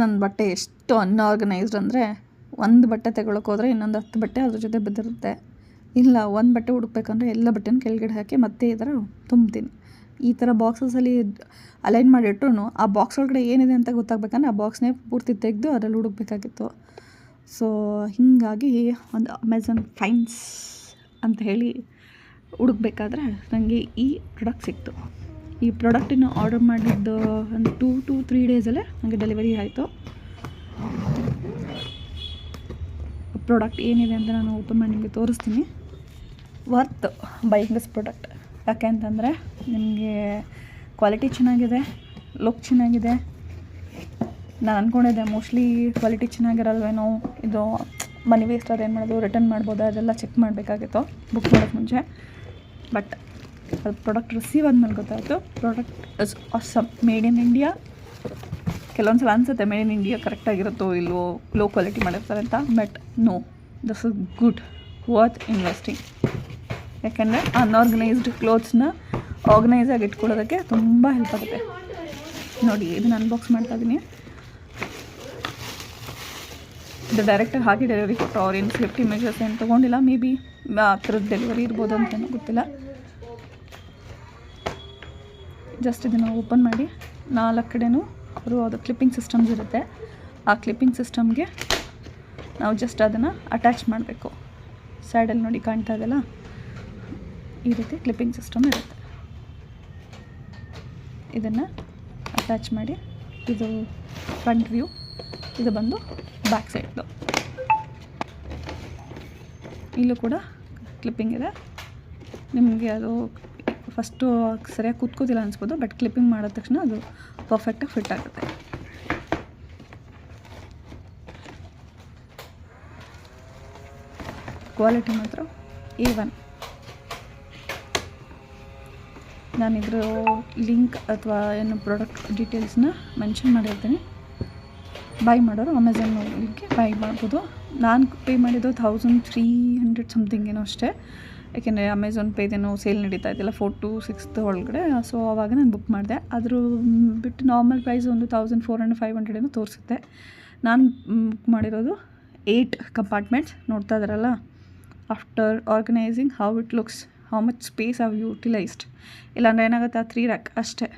ನನ್ನ ಬಟ್ಟೆ ಎಷ್ಟು ಅನ್ಆರ್ಗನೈಸ್ಡ್ ಅಂದರೆ, ಒಂದು ಬಟ್ಟೆ ತಗೊಳಕ್ಕೆ ಹೋದರೆ ಇನ್ನೊಂದು 10 ಬಟ್ಟೆ ಅದ್ರ ಜೊತೆ ಬಿದ್ದಿರುತ್ತೆ. ಇಲ್ಲ ಒಂದು ಬಟ್ಟೆ ಹುಡುಕ್ಬೇಕಂದ್ರೆ ಎಲ್ಲ ಬಟ್ಟೆನೂ ಕೆಳಗಡೆ ಹಾಕಿ ಮತ್ತೆ ಈ ಥರ ತುಂಬ್ತೀನಿ. ಈ ಥರ ಬಾಕ್ಸಸಲ್ಲಿ ಅಲೈನ್ ಮಾಡಿಟ್ರು ಆ ಬಾಕ್ಸ್ ಒಳಗಡೆ ಏನಿದೆ ಅಂತ ಗೊತ್ತಾಗಬೇಕಂದ್ರೆ ಆ ಬಾಕ್ಸ್ನೇ ಪೂರ್ತಿ ತೆಗೆದು ಅದರಲ್ಲಿ ಹುಡುಕ್ಬೇಕಾಗಿತ್ತು. ಸೊ ಹೀಗಾಗಿ ಒಂದು ಅಮೆಝಾನ್ ಫೈನ್ಸ್ ಅಂತ ಹೇಳಿ ಹುಡುಕ್ಬೇಕಾದ್ರೆ ನನಗೆ ಈ ಪ್ರಾಡಕ್ಟ್ ಸಿಕ್ತು. ಈ ಪ್ರಾಡಕ್ಟನ್ನು ಆರ್ಡರ್ ಮಾಡಿದ್ದು ಒಂದು 2 to 3 ಡೇಸಲ್ಲೇ ನನಗೆ ಡೆಲಿವರಿ ಆಯಿತು. ಪ್ರಾಡಕ್ಟ್ ಏನಿದೆ ಅಂತ ನಾನು ಓಪನ್ ಮಾಡಿ ನಿಮಗೆ ತೋರಿಸ್ತೀನಿ. Worth buying this product. ಯಾಕೆ ಅಂತಂದರೆ ನಿಮಗೆ ಕ್ವಾಲಿಟಿ ಚೆನ್ನಾಗಿದೆ, ಲುಕ್ ಚೆನ್ನಾಗಿದೆ. ನಾನು ಅಂದ್ಕೊಂಡಿದ್ದೆ ಮೋಸ್ಟ್ಲಿ ಕ್ವಾಲಿಟಿ ಚೆನ್ನಾಗಿರಲ್ವೇನೋ, ಇದು ಮನಿ ವೇಸ್ಟ್ ಆದ್ರೆ ಏನು ಮಾಡೋದು, ರಿಟರ್ನ್ ಮಾಡ್ಬೋದಾ, ಅದೆಲ್ಲ ಚೆಕ್ ಮಾಡಬೇಕಾಗಿತ್ತು ಬುಕ್ ಮಾಡೋಕ್ಕೆ ಮುಂಚೆ. ಬಟ್ ಅದು ಪ್ರಾಡಕ್ಟ್ ರಿಸೀವ್ ಆದಮೇಲೆ ಗೊತ್ತಾಯಿತು product is awesome, made in India. ಕೆಲವೊಂದು ಸಲ ಅನಿಸುತ್ತೆ ಮೇಡ್ ಇನ್ ಇಂಡಿಯಾ ಕರೆಕ್ಟಾಗಿರುತ್ತೋ ಇಲ್ಲವೋ, ಲೋ ಕ್ವಾಲಿಟಿ ಮಾಡಿರ್ತಾರೆ ಅಂತ. But no, this is good, worth investing. ಯಾಕೆಂದರೆ ಅನ್ಆರ್ಗನೈಸ್ಡ್ ಕ್ಲೋತ್ಸ್ನ ಆರ್ಗನೈಸಾಗಿ ಇಟ್ಕೊಳ್ಳೋದಕ್ಕೆ ತುಂಬ ಹೆಲ್ಪ್ ಆಗುತ್ತೆ. ನೋಡಿ, ಇದನ್ನು ಅನ್ಬಾಕ್ಸ್ ಮಾಡ್ತಾಯಿದ್ದೀನಿ. ಇದು ಡೈರೆಕ್ಟಾಗಿ ಹಾಕಿ ಡೆಲಿವರಿ ಕೊಟ್ಟರು. ಅವ್ರೇನು ಸೇಫ್ಟಿ ಮೆಜರ್ಸ್ ಏನು ತೊಗೊಂಡಿಲ್ಲ. ಮೇ ಬಿ ಆ ಥರದ್ದು ಡೆಲಿವರಿ ಇರ್ಬೋದು ಅಂತಲೂ ಗೊತ್ತಿಲ್ಲ. ಜಸ್ಟ್ ಇದನ್ನು ಓಪನ್ ಮಾಡಿ 4 ಕಡೆನೂ ಅವರು ಅದು ಕ್ಲಿಪ್ಪಿಂಗ್ ಸಿಸ್ಟಮ್ಸ್ ಇರುತ್ತೆ. ಆ ಕ್ಲಿಪ್ಪಿಂಗ್ ಸಿಸ್ಟಮ್ಗೆ ನಾವು ಜಸ್ಟ್ ಅದನ್ನು ಅಟ್ಯಾಚ್ ಮಾಡಬೇಕು. ಸೈಡಲ್ಲಿ ನೋಡಿ ಕಾಣ್ತಾ ಇದೆಯಲ್ಲ, ಈ ರೀತಿ ಕ್ಲಿಪ್ಪಿಂಗ್ ಸಿಸ್ಟಮ್ ಇರುತ್ತೆ. ಇದನ್ನು ಅಟ್ಯಾಚ್ ಮಾಡಿ, ಇದು ಫ್ರಂಟ್ ವ್ಯೂ, ಇದು ಬಂದು ಬ್ಯಾಕ್ ಸೈಡ್ದು. ಇಲ್ಲೂ ಕೂಡ ಕ್ಲಿಪ್ಪಿಂಗ್ ಇದೆ. ನಿಮಗೆ ಅದು ಫಸ್ಟು ಸರಿಯಾಗಿ ಕೂತ್ಕೋತಿಲ್ಲ ಅನಿಸ್ಬೋದು, ಬಟ್ ಕ್ಲಿಪ್ಪಿಂಗ್ ಮಾಡಿದ ತಕ್ಷಣ ಅದು ಪರ್ಫೆಕ್ಟಾಗಿ ಫಿಟ್ ಆಗುತ್ತೆ. ಕ್ವಾಲಿಟಿ ಮಾತ್ರ A1. ನಾನಿದ್ರ ಲಿಂಕ್ ಅಥವಾ ಏನು ಪ್ರಾಡಕ್ಟ್ ಡೀಟೇಲ್ಸ್ನ ಮೆನ್ಷನ್ ಮಾಡಿರ್ತೀನಿ. ಬೈ ಮಾಡೋರು ಅಮೆಝಾನ್ ಲಿಂಕ್ಗೆ ಬೈ ಮಾಡ್ಬೋದು. ನಾನು ಪೇ ಮಾಡಿದ್ದು 1300 ಸಮಥಿಂಗ್ ಏನೋ ಅಷ್ಟೇ. ಯಾಕೆಂದರೆ ಅಮೆಝಾನ್ ಪೇದೇನೋ ಸೇಲ್ ನಡೀತಾ ಇದ್ದಿಲ್ಲ 4 to 6 ಒಳಗಡೆ. ಸೊ ಆವಾಗ ನಾನು ಬುಕ್ ಮಾಡಿದೆ. ಅದ್ರ ಬಿಟ್ಟು ನಾರ್ಮಲ್ ಪ್ರೈಸ್ ಒಂದು 1400-500 ಏನೋ ತೋರಿಸುತ್ತೆ. ನಾನು ಬುಕ್ ಮಾಡಿರೋದು 8 ಕಂಪಾರ್ಟ್ಮೆಂಟ್ಸ್. ನೋಡ್ತಾ ಇದ್ದಾರಲ್ಲ, after organising how it looks, how much space have utilised. ಇಲ್ಲಾಂದರೆ ಏನಾಗುತ್ತೆ, 3 rack ಅಷ್ಟೇ.